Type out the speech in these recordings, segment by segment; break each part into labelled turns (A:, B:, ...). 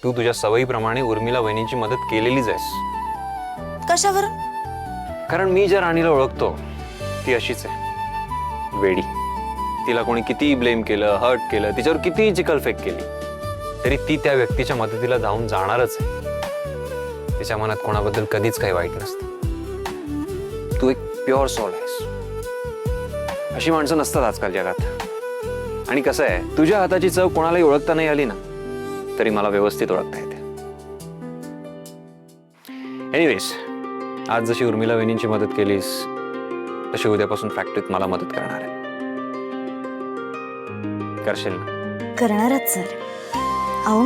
A: तू तुझ्या सवयीप्रमाणे उर्मिला वहिनीची मदत केलेलीच आहेस.
B: कशावर?
A: कारण मी ज्या राणीला ओळखतो ती अशीच आहे, वेडी. तिला कोणी कितीही ब्लेम केलं, हर्ट केलं, तिच्यावर कितीही चिखलफेक केली तरी ती त्या व्यक्तीच्या मदतीला धावून जाणारच आहे. तिच्या मनात कोणाबद्दल कधीच काही वाईट नसतं. तू एक प्युअर सोल आहेस. अशी माणसं नसतात आजकाल जगात. आणि कसं आहे, तुझ्या हाताची चव कोणालाही ओळखता नाही आली ना तरी मला व्यवस्थित ओळखता येते. एनिवेज, आज जशी उर्मिला वहिनींची मदत केलीस तशी उद्यापासून फॅक्टरीत मला मदत करणार आहे. करशील ना?
B: करणारच सर. अहो,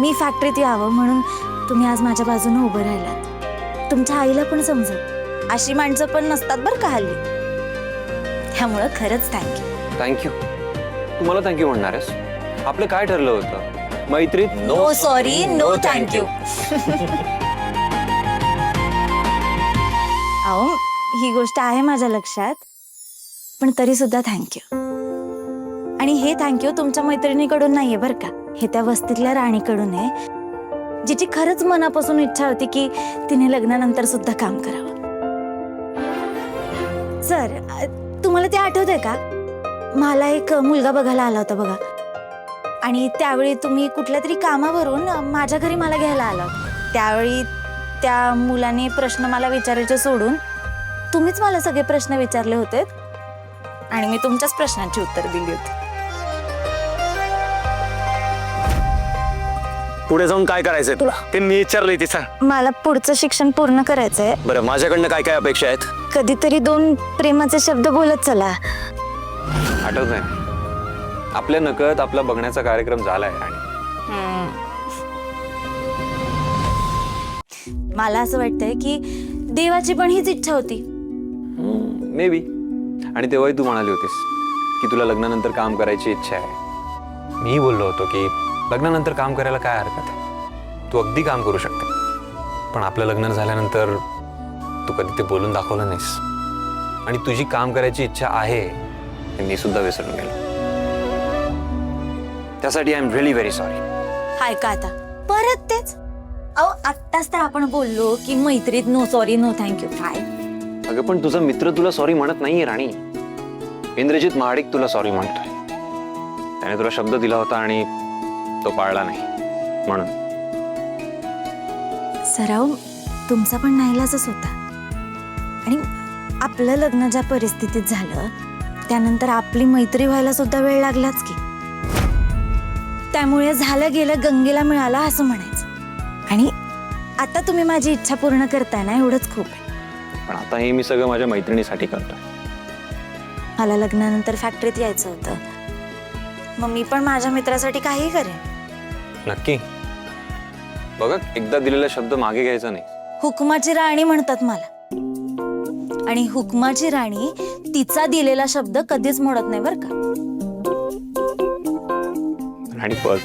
B: मी फॅक्टरीत यावं म्हणून तुम्ही आज माझ्या बाजूने उभं राहिलात. तुमच्या आईला पण समजेल, अशी माणसं पण नसतात बरं का हल्ली. त्यामुळं खरंच थँक्यू.
A: थँक्यू? तू मला थँक्यू म्हणणार आहेस? आपलं काय ठरलं होतं? मैत्रीत
B: नो सॉरी, नो थँक्यू. अहो, ही गोष्ट आहे माझ्या लक्षात, पण तरी सुद्धा थँक्यू. आणि हे थँक्यू तुमच्या मैत्रिणीकडून नाहीये बरं का, हे त्या वस्तीतल्या राणीकडून आहे, जिची खरंच मनापासून इच्छा होती की तिने लग्नानंतर सुद्धा काम करावं. सर, तुम्हाला ते आठवतंय का? मला एक मुलगा बघायला आला होता बघा, आणि त्यावेळी तुम्ही कुठल्या तरी कामावरून माझ्या घरी मला घ्यायला आला होता. त्यावेळी त्या मुलाने प्रश्न मला विचारायचे सोडून तुम्हीच मला सगळे प्रश्न विचारले होते आणि मी तुमच्याच प्रश्नांची उत्तर दिली होती.
C: पुढे जाऊन काय करायचंय तुला ते मी विचारलंय ते सांग.
B: मला पुढचं शिक्षण पूर्ण करायचंय.
C: बरं, माझ्याकडनं काय काय अपेक्षा आहेत?
B: कधीतरी 2 प्रेमाचे शब्द बोलत चला.
A: आठवतंय? आपल्या नकळत आपला बघण्याचा कार्यक्रम झालाय. आणि
B: मला असं वाटतंय की देवाची पण हीच इच्छा होती.
A: May be. आणि तेव्हाही तू म्हणाली होतीस की तुला लग्नानंतर काम करायची इच्छा आहे. मीही बोललो होतो की लग्नानंतर काम करायला काय हरकत आहे, तू अगदी काम करू शकते. पण आपलं लग्न झाल्यानंतर तू कधी ते बोलून दाखवलं नाहीस. आणि तुझी काम करायची इच्छा आहे हे मी सुद्धा विसरून गेलो. त्यासाठी I am really very sorry.
B: हाय का आता परत तेच? अहो, आत्ताच तर आपण बोललो की मैत्रीत नो सॉरी, नो थँक्यू. काय
A: अगं, पण तुझा मित्र तुला सॉरी म्हणत नाहीये राणी. इंद्रजित महाडिक तुला सॉरी म्हणतोय. त्याने तुला शब्द दिला होता आणि तो पाळला नाही म्हणून.
B: सराव, तुमचा पण नाईलाजच होता. आणि आपलं लग्न ज्या परिस्थितीत झालं त्यानंतर आपली मैत्री व्हायला सुद्धा वेळ लागलाच की. त्यामुळे झालं गेलं गंगेला मिळाला असं म्हणायचं. आणि आता तुम्ही माझी इच्छा पूर्ण करताय ना, एवढंच खूप आहे.
A: पण आता हे मी सगळं माझ्या मैत्रिणीसाठी करतोय.
B: मला लग्नानंतर फॅक्टरीत यायचं होतं, मग मी पण माझ्या मित्रासाठी काहीही करेन.
A: नक्की? बघा, एकदा दिलेला शब्द मागे घ्यायचा नाही.
B: हुकमाची राणी म्हणतात मला, आणि हुकमाची राणी तिचा दिलेला शब्द कधीच मोडत नाही बरं का.
A: आणि बघ,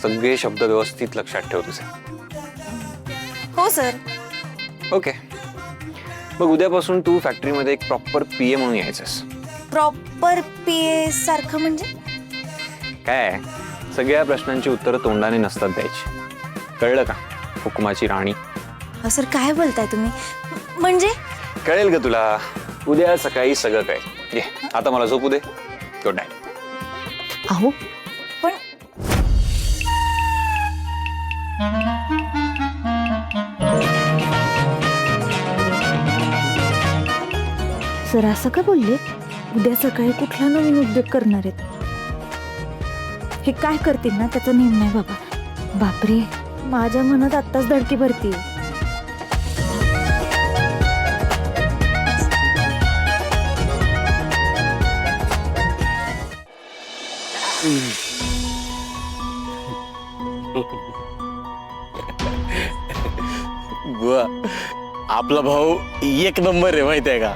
A: सगळे शब्द व्यवस्थित लक्षात ठेव तुझे.
B: हो सर.
A: ओके, मग उद्यापासून तू फॅक्टरीमध्ये एक प्रॉपर पीए म्हणून यायचंस.
B: प्रॉपर पीए सारखं म्हणजे?
A: काय, सगळ्या प्रश्नांची उत्तरं तोंडाने नसतात द्यायची. कळलं का? हुकुमाची राणी.
B: सर, काय बोलताय तुम्ही? म्हणजे
A: कळेल का तुला? उद्या सकाळी सगळं कळेल. ये, आता मला झोपू दे. Good night.
B: अहो, पण सर असं का बोलले? उद्या सकाळी कुठला नवीन उद्योग करणार आहेत? हे काय करतील ना त्याचा नेम नाही बाबा. बापरे, माझ्या मनात आत्ताच धडकी भरती.
C: बुवा, आपला भाऊ एक नंबर आहे माहिती आहे का.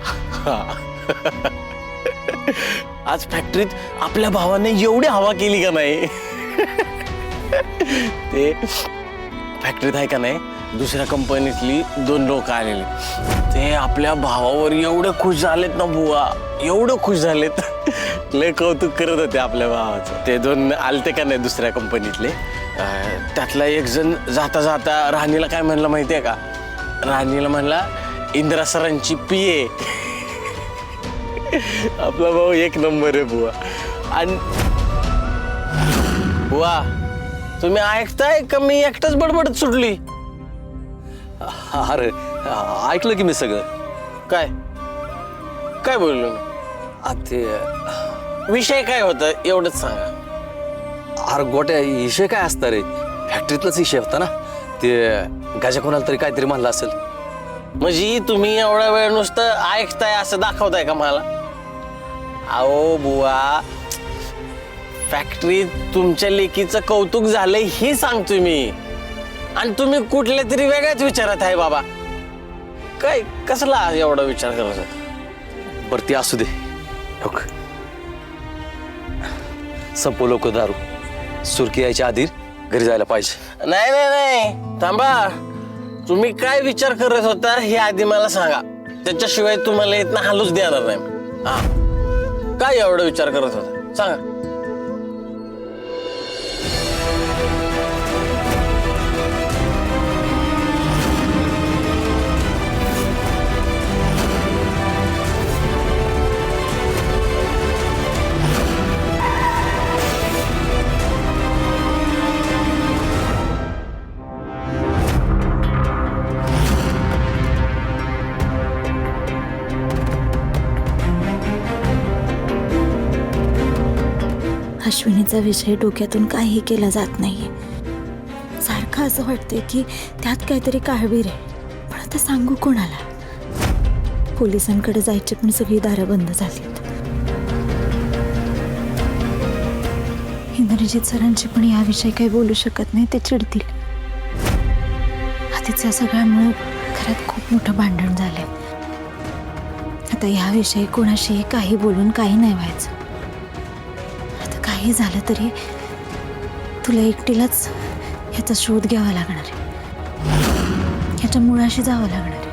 C: आज फॅक्टरीत आपल्या भावाने एवढी हवा केली का नाही. ते फॅक्टरीत आहे का नाही, दुसऱ्या कंपनीतली 2 लोक आलेले, ते आपल्या भावावर एवढे खुश झालेत ना बुवा, एवढं खुश झालेत. लय कौतुक करत होते आपल्या भावाचं. ते 2 आलते का नाही दुसऱ्या कंपनीतले, त्यातला एक जण जाता जाता राणीला काय म्हणला माहितीये का? राणीला म्हणला इंदिरा सरांची पिये. आपला भाऊ एक नंबर आहे बुवा. आणि बुवा तुम्ही ऐकताय का मी एकटाच बडबडत सुटली?
D: अरे ऐकलं की मी सगळं.
C: काय काय बोललो मी?
D: ते
C: विषय काय होता एवढंच सांगा.
D: अरे गोट्या विषय काय असतं रे? फॅक्टरीतलाच विषय होता ना. ते गाजा कोणाला तरी काहीतरी म्हणलं असेल.
C: म्हणजे तुम्ही एवढा वेळ नुसतं ऐकताय असं दाखवताय का मला? अहो बुवा फॅक्टरीत तुमच्या लेकीचं कौतुक झालंय ही सांगतोय मी. आणि तुम्ही कुठल्या तरी वेगळ्याच विचारात आहे बाबा. काय कसला एवढा विचार करायचा?
D: बरं ते असू दे. संपो लोक दारू. सुरकी यायच्या आधी घरी जायला पाहिजे.
C: नाही नाही नाही थांबा. तुम्ही काय विचार करत होता हे आधी मला सांगा. त्याच्याशिवाय तुम्हाला इथनं हालूच देणार नाही. हा काय एवढा विचार करत होता सांगा.
B: अश्विनीचा विषय डोक्यातून काही केला जात नाहीये. सारखं असं वाटतंय की त्यात काहीतरी काळबीर आहे. पण आता सांगू कोणाला? पोलिसांकडे जायची पण सगळी दारं बंद झालीत. इंद्रजित सरांची पण याविषयी काही बोलू शकत नाही. ते चिडतील. आधीच्या सगळ्यामुळे घरात खूप मोठं भांडण झालंय. आता याविषयी कोणाशीही काही बोलून काही नाही व्हायचं. काही झालं तरी तुला एकटीलाच ह्याचा शोध घ्यावा लागणार आहे. ह्याच्या मुळाशी जावं लागणार आहे.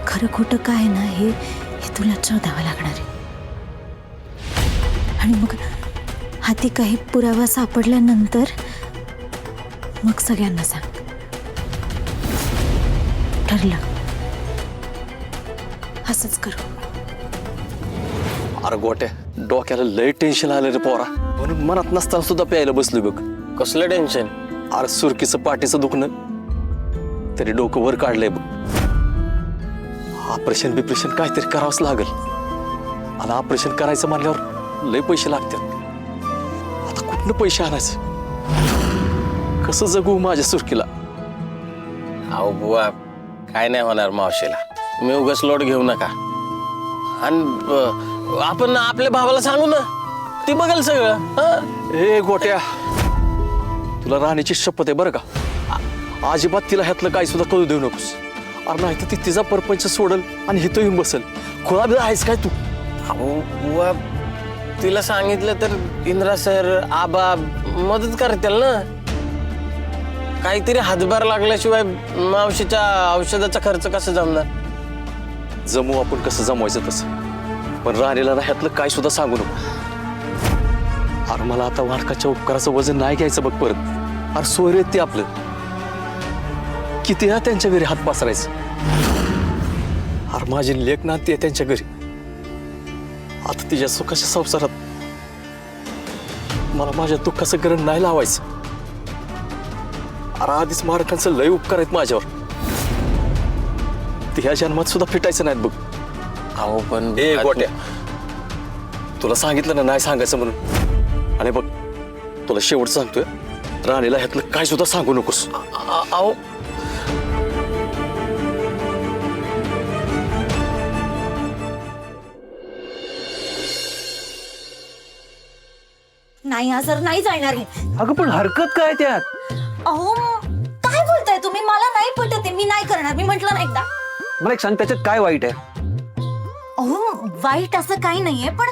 B: खरं खोटं काय ना हे तुला शोधावं लागणार आहे. आणि मग हाती काही पुरावा सापडल्यानंतर मग सगळ्यांना सांग. ठरलं? असंच करू.
D: अरे गोट्या डोक्याला लय टेन्शन आलं रे पोरा. म्हणून मनात नसताना सुद्धा प्यायला बसलो बघ.
C: कसलं टेन्शन?
D: अरे सुरकीचं पाठीचं दुखणं तरी डोकं वर काढलंय बघ. ऑपरेशन बिपरेशन काहीतरी करावंच लागल. आणि ऑपरेशन करायचं म्हणल्यावर लय पैसे लागतात. आता कुठनं पैसे आणायचं? कसं जगू माझ्या सुरकीला?
C: अहो बुवा काय नाही होणार मावशीला. तुम्ही उगाच लोट घेऊ नका. आणि आपण आपल्या भावाला सांगू ना. ती बघेल सगळं.
D: ए गोट्या तुला राणीची शपथ आहे बरं का. अजिबात तिला ह्यातलं काही सुद्धा कळू देऊ नकोस. अरे नाही तर ती तिचा परपंच सोडल आणि हिथं येऊन बसल. खोळा बिळा आहेस काय तू?
C: अहो बुवा तिला सांगितलं तर इंद्रा सर आबा मदत करतील ना. काहीतरी हातभार लागल्याशिवाय मावशीच्या औषधाचा खर्च कसं जमणार?
D: जमू आपण कसं जमवायचं तसं. पण राणीला ना ह्यातलं काय सुद्धा सांगू नको. अरे मला आता वाडकाच्या उपकाराचं वजन नाही घ्यायचं बघ परत. अरे सोयरे आहेत ते आपलं. किती ना त्यांच्या घरी हात पसरायचं. अरे माझी लेक ना ती आहे त्यांच्या घरी. आता तिच्या सुखाच्या संसारात मला माझ्या दुःखाचं गरण नाही लावायचं. अरे आधीच माडकांचं लय उपकार आहेत माझ्यावर. ते ह्या जन्मात सुद्धा फिटायचं नाहीत बघ.
C: अहो पण
D: ए गोट्या तुला सांगितलं ना नाही सांगायचं म्हणून. आणि बघ तुला शेवट सांगतोय राणीला ह्यातलं काय सुद्धा सांगू नकोस.
C: अहो
B: नाही हा सर नाही जाणार हे.
A: अगं पण हरकत काय त्यात?
B: अहो काय बोलताय तुम्ही? मला नाही पटत आहे. मी नाही करणार. मी म्हटलं ना एकदा.
A: मला एक सांग त्याच्यात काय वाईट आहे?
B: अहो वाईट असं काही नाहीये पण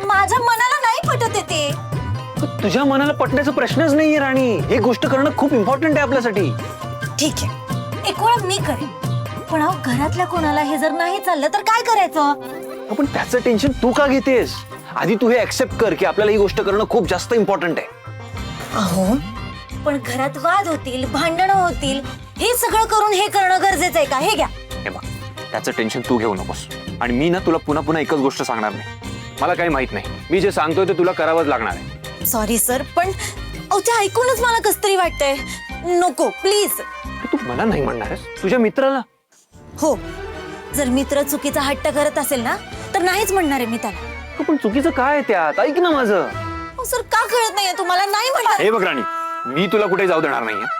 B: माझ्या मनाला नाही पटत आहे ते.
A: तुझ्या मनाला पटण्याचा प्रश्नच नाहीये राणी. ही गोष्ट करणं खूप इम्पॉर्टंट आहे आपल्यासाठी.
B: ठीक आहे एक वेळ मी करेन. पण अहो घरातल्या कोणाला हे जर नाही चाललं तर काय करायचं?
A: पण त्याचं टेन्शन तू का घेतेस? आधी तू हे ऍक्सेप्ट कर की आपल्याला ही गोष्ट करणं खूप जास्त इम्पॉर्टंट आहे.
B: अहो पण घरात वाद होतील, भांडणं होतील, हे सगळं करून हे करणं गरजेचं आहे का? हे घ्या.
A: हे बघ, त्याचं टेन्शन तू घेऊ नकोस. आणि मी ना तुला पुन्हा पुन्हा एकच गोष्ट सांगणार नाही. मला काही माहित नाही. मी जे सांगतोय ते तुला करावंच लागणार आहे.
B: सॉरी सर, पण अहो ते ऐकूनच मला कसं तरी वाटतंय. नको प्लीज.
A: तू मला नाही म्हणणारस, तुझ्या मित्राला?
B: हो, जर मित्र चुकीचा हट्ट करत असेल ना तर नाहीच म्हणणार आहे मी त्याला.
A: पण चुकीचं काय आहे त्यात? ऐक ना माझं.
B: अहो, सर का कळत नाहीये तुम्हाला? नाही म्हणणार.
A: हे बघ राणी, मी तुला कुठे जाऊ देणार नाहीये.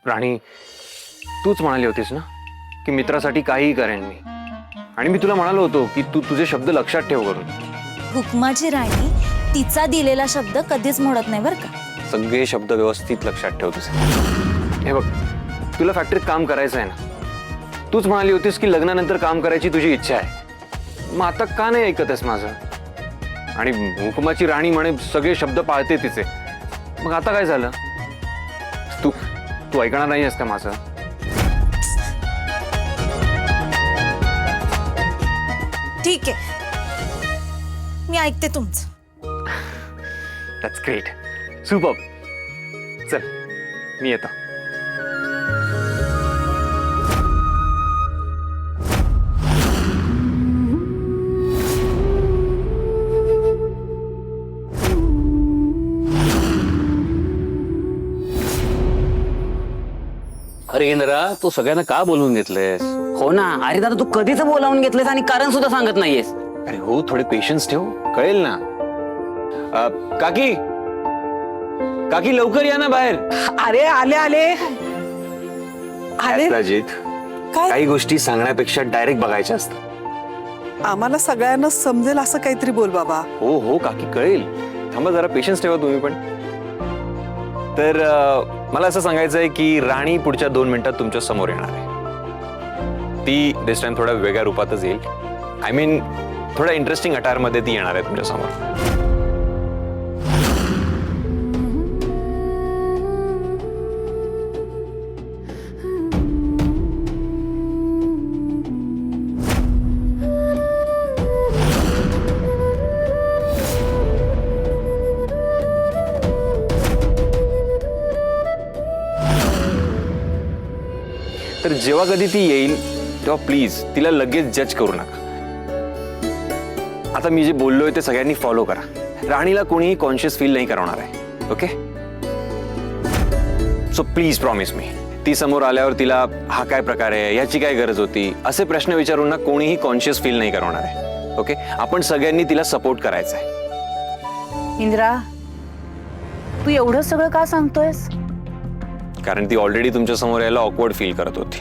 A: राणी, तूच म्हणाली होतीस ना की मित्रासाठी काहीही करेन मी. आणि मी तुला म्हणालो होतो की तू तुझे शब्द लक्षात ठेव करून.
B: हुकमाची राणी तिचा दिलेला शब्द कधीच मोडत नाही बरं का.
A: सगळे शब्द व्यवस्थित लक्षात ठेव तुझे. हे बघ, तुला फॅक्टरीत काम करायचं आहे ना. तूच म्हणाली होतीस की लग्नानंतर काम करायची तुझी इच्छा आहे. मग आता का नाही ऐकत आहेस माझं? आणि हुकुमाची राणी म्हणे सगळे शब्द पाळते तिचे. मग आता काय झालं? तू तू ऐकणार नाही आहेस का माझं?
B: ठीक आहे, मी ऐकते तुमचं.
A: That's great, super. चल, मी येतो.
D: अरे इंद्रा, तू सगळ्यांना का बोलवून घेतलंयस?
E: हो ना. अरे दादा, तू कधीच बोलावून घेतलेस आणि कारण सुद्धा सांगत नाहीयेस.
A: अरे हो, थोडे पेशन्स ठेव, कळेल ना. काकी, काकी लवकर या ना बाहेर.
F: अरे आले आले आले.
A: अजित,
F: काय?
A: काही गोष्टी सांगण्यापेक्षा डायरेक्ट बघायच्या असतात.
F: आम्हाला सगळ्यांना समजेल असं काहीतरी बोल बाबा.
A: हो हो काकी, कळेल. थांबा जरा, पेशन्स ठेवा तुम्ही पण. तर मला असं सांगायचं आहे की राणी पुढच्या 2 मिनिटात तुमच्या समोर येणार आहे. ती दिस टाइम थोड्या वेगळ्या रूपातच येईल. आय मीन थोड्या इंटरेस्टिंग अटायर मध्ये ती येणार आहे तुमच्या समोर. तर जेव्हा कधी ती येईल तेव्हा प्लीज तिला लगेच जज करू नका. आता मी जे बोललोय ते सगळ्यांनी फॉलो करा. राणीला कोणीही कॉन्शियस फील नाही करवणार आहे. Okay, so please promise me, ती समोर आल्यावर तिला हा काय प्रकार आहे, याची काय गरज होती, असे प्रश्न विचारून ना कोणीही कॉन्शियस फील नाही करवणार आहे. ओके, आपण सगळ्यांनी तिला सपोर्ट करायचा आहे.
G: इंद्रा, तू एवढं सगळं का सांगतोयस?
A: कारण ती ऑलरेडी तुमच्या समोर यायला ऑकवर्ड फील करत होती.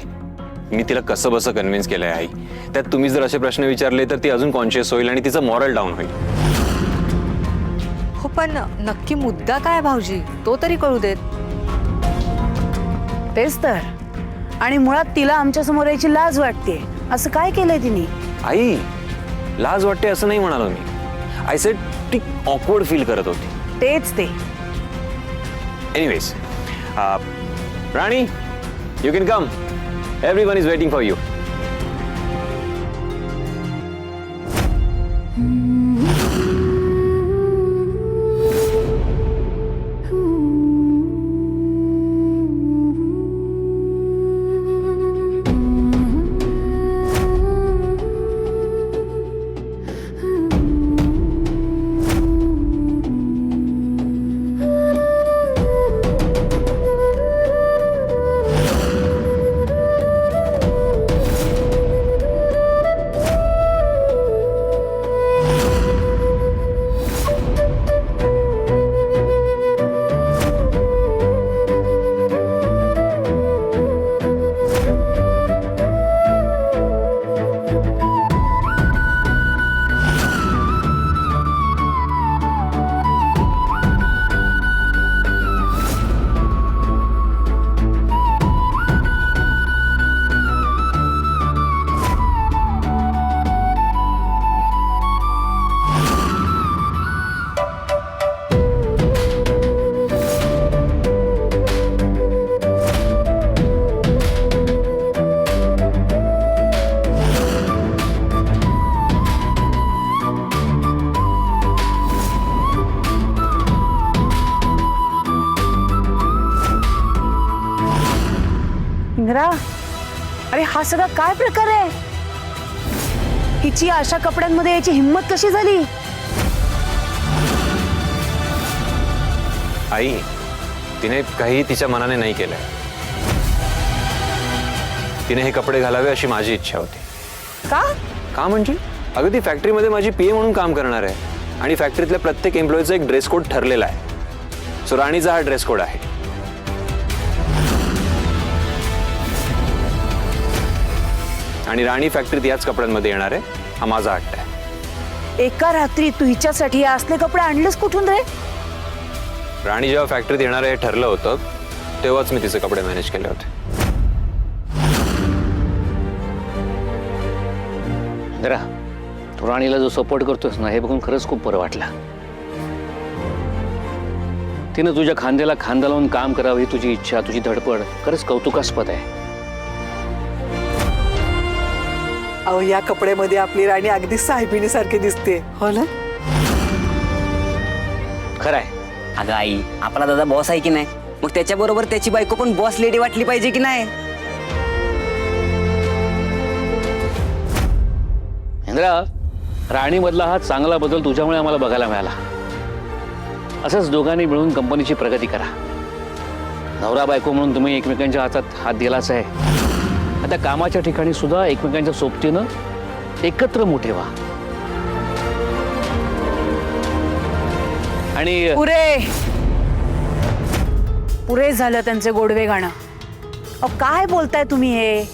A: मी तिला कसं बसं कन्व्हिन्स केलंय आई. त्यात तुम्ही जर असे प्रश्न विचारले तर ती अजून कॉन्शियस होईल आणि तिचं मॉरल डाऊन होईल.
G: हो, पण नक्की मुद्दा काय भाऊजी, तो तरी कळू देत. तेच तर. आणि मुळात तिला आमच्या समोर यायची लाज वाटते. असं काय केलंय तिने?
A: आई, लाज वाटते असं नाही म्हणालो मी. आय सेड ती ऑकवर्ड फील करत होती.
G: तेच ते.
A: Anyways, Rani, you can come. Everyone is waiting for you.
G: हा सगळा काय प्रकार आहे? हिची अशा कपड्यांमध्ये याची हिंमत कशी झाली?
A: आई, तिने काही तिच्या मनाने नाही केलंय. तिने हे कपडे घालावे अशी माझी इच्छा होती. का म्हणजे अगं ती फॅक्टरीमध्ये माझी पीए म्हणून काम करणार आहे आणि फॅक्टरीतल्या प्रत्येक एम्प्लॉईचा एक ड्रेस कोड ठरलेला आहे. सो राणीचा हा ड्रेस कोड आहे. आणि राणी फॅक्टरीत याच कपड्यांमध्ये येणार आहे, हा माझा हट्ट आहे.
G: एका रात्री तू हिच्यासाठी असले कपडे आणलेस कुठून रे?
A: राणी जेव्हा फॅक्टरीत येणार आहे हे ठरलं होतं तेव्हाच मी तिचे कपडे मॅनेज केले होते.
H: इंदिरा, तू राणीला जो सपोर्ट करतोस ना हे बघून खरंच खूप बरं वाटलं. तिनं तुझ्या खांद्याला खांदा लावून काम करावं ही तुझी इच्छा, तुझी धडपड खरंच कौतुकास्पद आहे.
F: अहो या कपड्यामध्ये आपली राणी अगदी साहेबिनीसारखी दिसते, हो ना?
H: खरं आहे.
E: अगं आई, आपला दादा बॉस आहे की नाही, मग त्याच्याबरोबर त्याची बायको पण बॉस लेडी वाटली पाहिजे की नाही?
H: इंदिरा, राणीमधला हा चांगला बदल तुझ्यामुळे आम्हाला बघायला मिळाला. असंच दोघांनी मिळून कंपनीची प्रगती करा. नवरा बायको म्हणून तुम्ही एकमेकांच्या हातात हात दिलाच आहे. आता कामाच्या ठिकाणी सुद्धा एकमेकांच्या सोबतीनं एकत्र मोठे व्हा. आणि
G: पुरे झालं त्यांचे गोडवे गाणं. अहो काय बोलताय तुम्ही हे?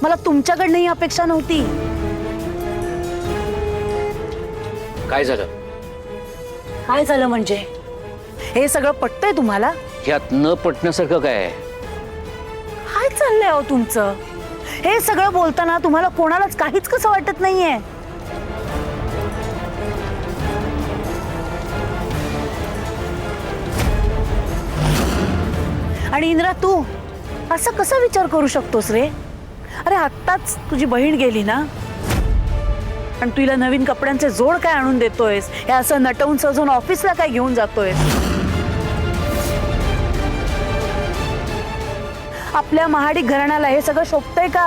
G: मला तुमच्याकडनं ही अपेक्षा नव्हती.
H: काय झालं?
G: काय झालं म्हणजे? हे सगळं पटतंय तुम्हाला?
H: यात न पटण्यासारखं काय आहे?
G: काय चाललंय अहो तुमचं? हे सगळं बोलताना तुम्हाला कोणालाच काहीच कसं वाटत नाहीये? आणि इंद्रा, तू असा कसा विचार करू शकतोस रे? अरे आत्ताच तुझी बहीण गेली ना, आणि तुला नवीन कपड्यांचे जोड काय आणून देतोयस? हे असं नटवून सजून ऑफिसला काय घेऊन जातोयस? आपल्या महाडिक घराण्याला हे सगळं शोभतंय का?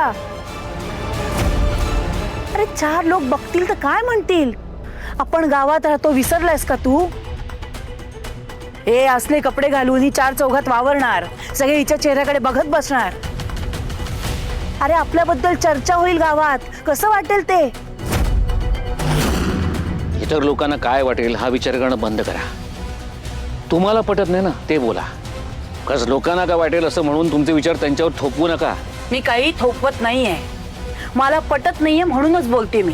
G: अरे 4 लोक बघतील तर काय म्हणतील? आपण गावात राहतो विसरलायस का तू? हे असले कपडे घालून ही 4 चौघात वावरणार, सगळे हिच्या चेहऱ्याकडे बघत बसणार. अरे आपल्याबद्दल चर्चा होईल गावात, कसं वाटेल ते?
H: इतर लोकांना काय वाटेल हा विचार करणं बंद करा. तुम्हाला पटत नाही ना ते बोला. कसं लोकांना काय वाटेल असं म्हणून तुमचे विचार त्यांच्यावर थोपवू नका.
G: मी काही थोपवत नाहीये, मला पटत नाहीये म्हणूनच बोलते मी.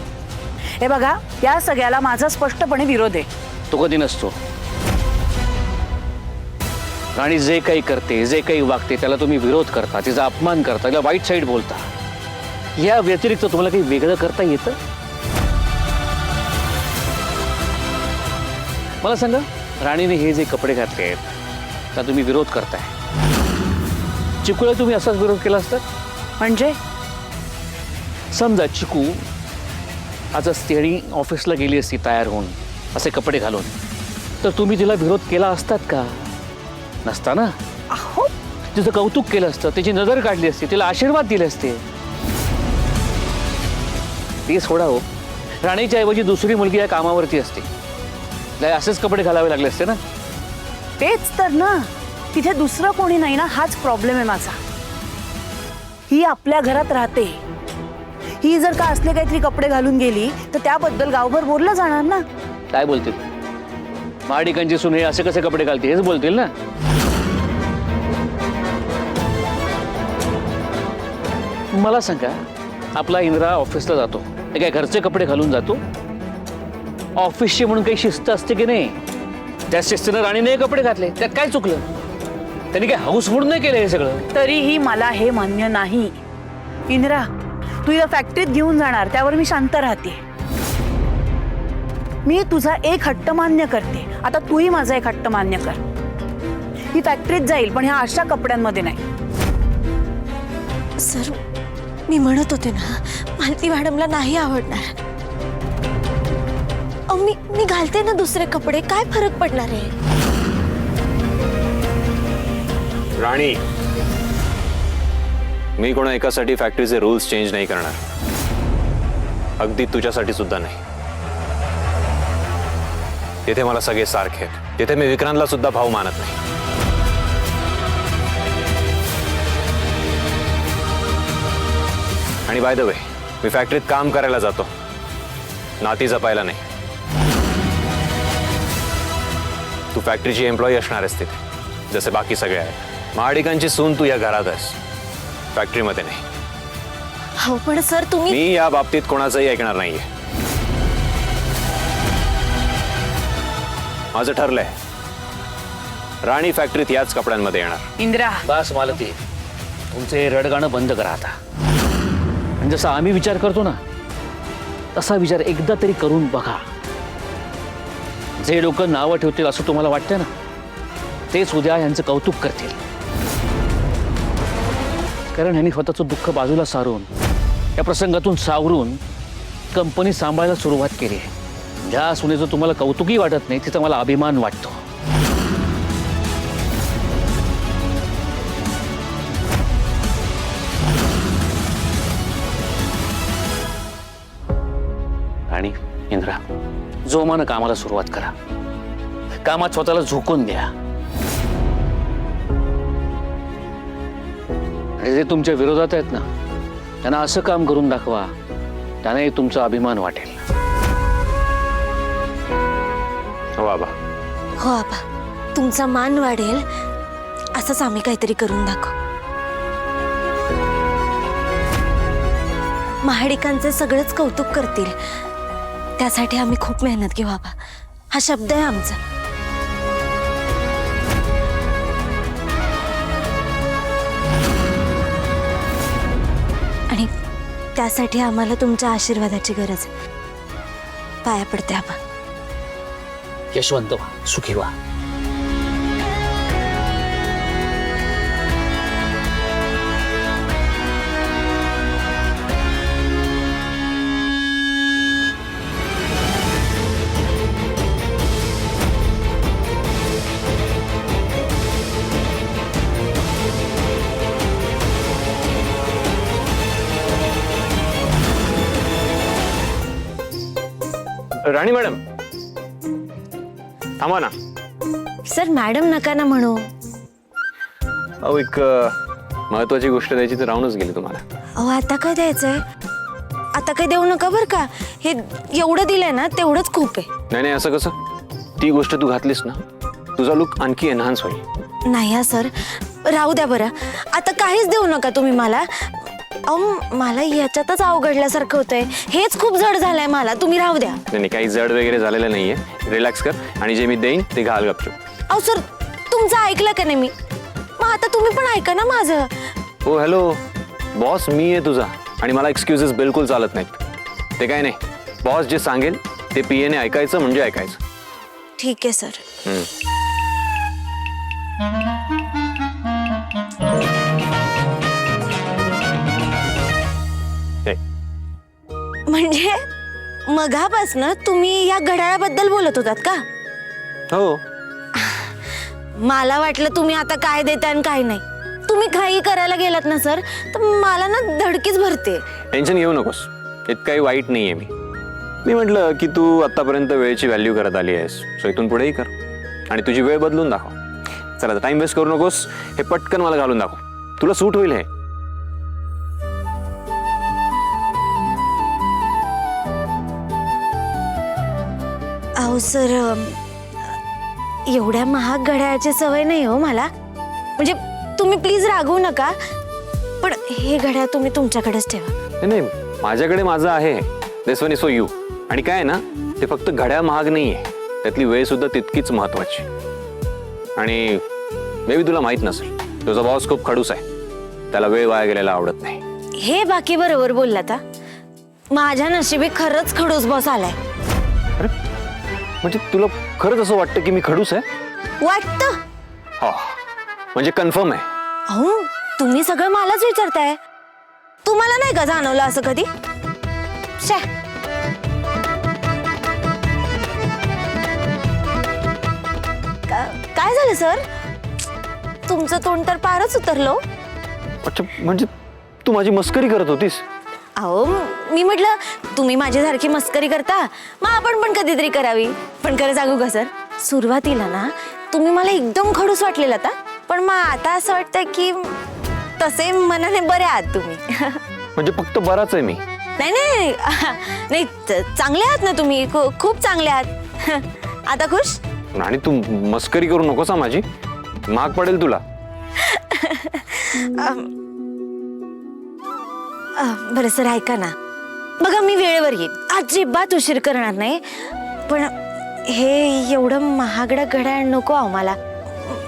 G: हे बघा, या सगळ्याला माझा स्पष्टपणे विरोध आहे.
H: तो कधी नसतो. राणी जे काही करते, जे काही वागते त्याला तुम्ही विरोध करता, तिचा अपमान करता, तिला वाईट साईड बोलता. या व्यतिरिक्त तुम्हाला काही वेगळं करता येतं? मला सांगा, राणीने हे जे कपडे घातले आहेत त्याला तुम्ही विरोध करताय. चिकूला तुम्ही असाच विरोध केला असता?
G: म्हणजे
H: समजा चिकू आज असती आणि ऑफिसला गेली असती तयार होऊन असे कपडे घालून, तर तुम्ही तिला विरोध केला असतात का? नसता ना.
G: अहो
H: तिचं कौतुक केलं असतं, तिची नजर काढली असती, तिला आशीर्वाद दिले असते. ते सोडा हो, राणीच्या ऐवजी दुसरी मुलगी या कामावरती असते, तिला असेच कपडे घालावे लागले असते ना.
G: तेच तर ना, तिथे दुसरं कोणी नाही ना, हाच प्रॉब्लेम आहे माझा. ही आपल्या घरात राहते, ही जर का असले काहीतरी कपडे घालून गेली तर त्याबद्दल गावभर बोललं जाणार ना.
H: काय बोलतील? महाडिकांची सून हे असे कसे कपडे घालते हेच बोलतील ना. मला सांगा, आपला इंद्रा ऑफिसला जातो, ते काय घरचे कपडे घालून जातो? ऑफिसची म्हणून काही शिस्त असते की नाही? त्या शिस्तीनं राणीने हे कपडे घातले, त्यात काय चुकलं? त्यांनी काय हाऊस म्हणून नाही केलं हे सगळं?
G: तरीही मला हे मान्य नाही. इंद्रा, तू या फॅक्टरीत घेऊन जाणार त्यावर मी शांत राहते. मी तुझा एक हट्ट मान्य करते, आता तूही माझा एक हट्ट मान्य कर. ही फॅक्टरीत जाईल, पण ह्या अशा कपड्यांमध्ये नाही.
B: सर, मी म्हणत होते ना, मालती मॅडमला नाही आवडणार. मी घालते ना दुसरे कपडे, काय फरक पडणार आहे?
A: राणी, मी कोणा एकासाठी फॅक्टरीचे रूल्स चेंज नाही करणार, अगदी तुझ्यासाठी सुद्धा नाही. तिथे मला सगळे सारखे आहेत. तिथे मी विक्रांतला सुद्धा भाऊ मानत नाही. आणि बाय द वे, मी फॅक्टरीत काम करायला जातो, नाती जपायला नाही. तू फॅक्टरीची एम्प्लॉई असणार आहेस तिथे, जसे बाकी सगळे आहेत. महाडिकांची सून तू या घरात आहेस, फॅक्टरीमध्ये नाही.
B: हो पण सर तुम्ही
A: मी या बाबतीत कोणाचंही ऐकणार नाहीये. माझं ठरलंय, राणी फॅक्टरीत याच कपड्यांमध्ये येणार.
G: इंद्रा,
H: बस मालती, तुमचे रडगाणं बंद करा आता. आणि जसा आम्ही विचार करतो ना, तसा विचार एकदा तरी करून बघा. जे लोक नावं ठेवतील असं तुम्हाला वाटतं ना, तेच उद्या यांचं कौतुक करतील. कारण ह्यांनी स्वतःचं दुःख बाजूला सारून, या प्रसंगातून सावरून कंपनी सांभाळायला सुरुवात केली आहे. ज्या सुनेचं तुम्हाला कौतुकही वाटत नाही, तिचा मला अभिमान वाटतो. आणि इंद्रा, जोमानं कामाला सुरुवात करा. कामात स्वतःला झोकून द्या. आणि जे तुमच्या विरोधात आहेत ना, त्यांना असं काम करून दाखवा, त्यांनाही तुमचा अभिमान वाटेल.
A: हो बाबा.
B: हो आबा, तुमचा मान वाढेल असंच आम्ही काहीतरी करून दाखवू. महाडिकांचे सगळंच कौतुक करतील, त्यासाठी आम्ही खूप मेहनत घेऊ आबा. हा शब्द आहे आमचा. आणि त्यासाठी आम्हाला तुमच्या आशीर्वादाची गरज आहे. पाया पडते आबा.
H: यशवंत व्हा, सुखी व्हा.
A: राणी मॅडम, थांबा ना.
B: सर मॅडम नका ना म्हणू.
A: अहो, एक महत्वाची गोष्ट द्यायची तर राहूनच गेली तुम्हाला.
B: अहो आता काय द्यायचंय? आता काय देऊ नका बरं का. हे एवढं दिलंय ना तेवढंच खूप आहे.
A: नाही नाही, असं कसं? ती गोष्ट तू घातलीस ना, तुझा लुक आणखी एनहान्स होईल.
B: नाही हा सर, राहू द्या बरं. आता काहीच देऊ नका तुम्ही मला. अहो मला याच्यातच अवघडल्यासारखं होतंय. हेच खूप जड झालंय मला. तुम्ही राहू द्या.
A: नाही नाही, काही जड वगैरे झालेलं नाहीये. रिलॅक्स कर आणि जे मी देईन ते घाल गपचूप.
B: अहो सर, तुमचं ऐकलं का नाही मी? मग आता तुम्ही पण ऐका ना माझं.
A: हो हॅलो बॉस, मी आहे तुझा, आणि मला एक्सक्युजेस बिलकुल चालत नाहीत. ते काय नाही, बॉस जे सांगेल ते पीएने ऐकायचं म्हणजे ऐकायचं.
B: ठीक आहे सर.
A: हे,
B: म्हणजे मघापासनं तुम्ही या घड्याळाबद्दल बोलत होतात का?
A: हो.
B: मला वाटलं तुम्ही आता काय देताय आणि काय नाही. तुम्ही काही करायला गेलात ना सर, तर मला ना धडकीच भरते.
A: टेन्शन घेऊ नकोस, इतकंही वाईट नाहीये मी. मी म्हटलं की तू आतापर्यंत वेळेची व्हॅल्यू करत आली आहेस, सो इथून पुढेही कर आणि तुझी वेळ बदलून दाखव. चला टाइम वेस्ट करू नकोस, हे पटकन मला घालून दाखव. तुला सूट होईल हे.
B: अहो सर, एवढ्या महाग घड्याळाची सवय नाही हो मला. म्हणजे तुम्ही प्लीज रागवू नका, पण हे घड्याळ तुम्ही तुमच्याकडेच ठेवा.
A: नाही, माझ्याकडे माझं आहे. दिस वन इज फॉर यू. आणि काय आहे ना, ते फक्त घड्याळ महाग नाहीये, त्यातली वेळ सुद्धा तितकीच महत्वाची. आणि मे बी तुला माहित नसेल, तुझा बॉस खूप खडूस आहे, त्याला वेळ वाया गेलेला आवडत नाही.
B: हे बाकी बरोबर बोललात. माझ्या नशिबी खरंच खडूस बॉस आलाय.
A: अरे म्हणजे तुला खरंच असं वाटतं की मी खडूस आहे?
B: वाटतं?
A: हो, म्हणजे कन्फर्म आहे.
B: अहो तुम्ही सगळं मलाच विचारताय. तुम्हाला नाही का जाणवलं असं कधी? शे. काय झालं सर? तुमचं तोंड तर पारच उतरलो.
A: अच्छा, म्हणजे तू माझी मस्करी करत होतीस.
B: अहो मी म्हटलं तुम्ही माझ्यासारखी मस्करी करता, मग आपण पण कधीतरी करावी. पण खरं सांगू का सर, सुरुवातीला ना तुम्ही मला एकदम खडूस वाटलेला आता, पण मग आता असं वाटतं की तसे मनाने बरे आहात तुम्ही.
A: म्हणजे फक्त बराच आहे मी.
B: नाही नाही नाही, चांगले आहात ना तुम्ही, खूप चांगले आहात. आता खुश?
A: आणि तू मस्करी करू नकोस हा माझी, महाग पडेल तुला.
B: बरं सर ऐका ना, बघा मी वेळेवर येईन, अजिबात उशीर करणार नाही. पण हे एवढं महागडं घड्याळ नको अहो मला,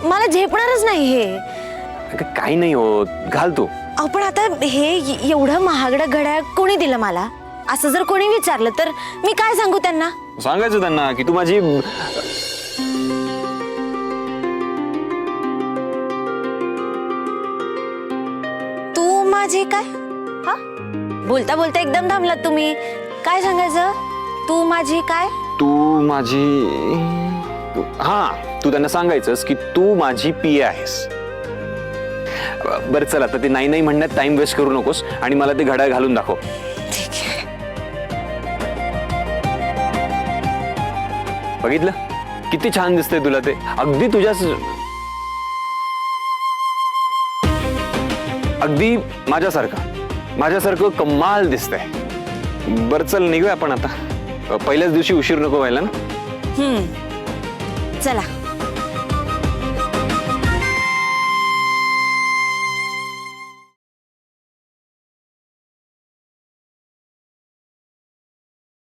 B: मला झेपणारच नाही हे.
A: अगं, काही नाही होत, घाल तू.
B: अहो पण आता हे एवढं महागडं घड्याळ कोणी दिलं मला, असं जर कोणी विचारलं तर मी काय सांगू त्यांना?
A: सांगायचं त्यांना की तू माझी
B: तू माझे काय? हा, बोलता बोलता एकदम थांबलात तुम्ही. काय सांगायचं? तू माझी काय?
A: तू माझी हा, तू त्यांना सांगायचंस की तू माझी पिया आहेस. बरं चल, आता ते नाही नाही म्हणण्यात टाइम वेस्ट करू नकोस आणि मला ते घड्याळ घालून दाखव.
B: ठीक आहे.
A: बघितलं किती छान दिसतंय तुला ते, अगदी अगदी माझ्यासारखं कमाल दिसतंय. बरं चल निघूया आपण आता, पहिल्याच दिवशी उशीर नको व्हायला ना.
B: चला.